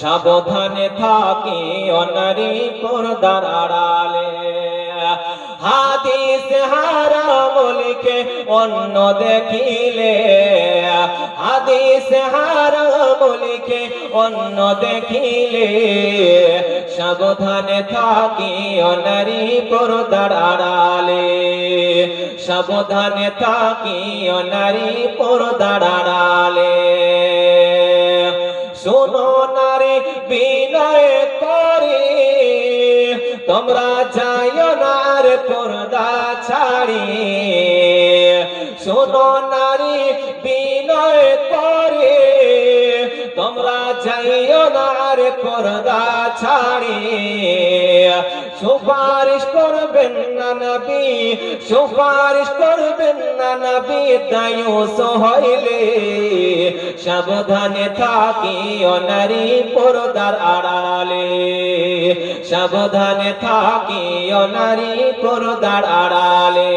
সাবধানে থাকি নারী পর্দার আড়ালে। হাদিস হারাম লিখে অন্য দেখিলে, হাদিস হারাম লিখে অন্য দেখিলে, সাবধানে থাকি নারী পর্দার আড়ালে। সাবধানে থাকি নারী পর্দার আড়ালে। শোনো নারী বিনয় করি, তোমরা যাইও না আর পর্দা ছাড়ি। শোনো নারী বিনয় করে, তোমরা যাইও না আর পর্দা ছাড়ি। সুপারিশ করবেন না নবী, সুপারিশ করবেন না নবী দায়ুস হইলে। সাবধানে থাকি নারী পর্দার আড়ালে। সাবধানে থাকি নারী পর্দার আড়ালে।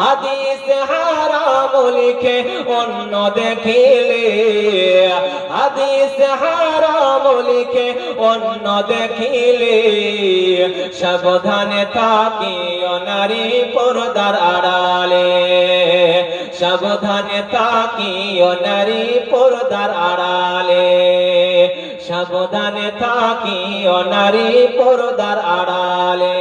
হাদিস হারাম লিখে অন্য দেখিলে, হাদিস হারাম লিখে অন্য দেখিলে, সাবধানে থাকি নারী পর্দার আড়ালে। সাবধানে থাকি নারী পর্দার আড়ালে। সাবধানে থাকি নারী পর্দার আড়ালে।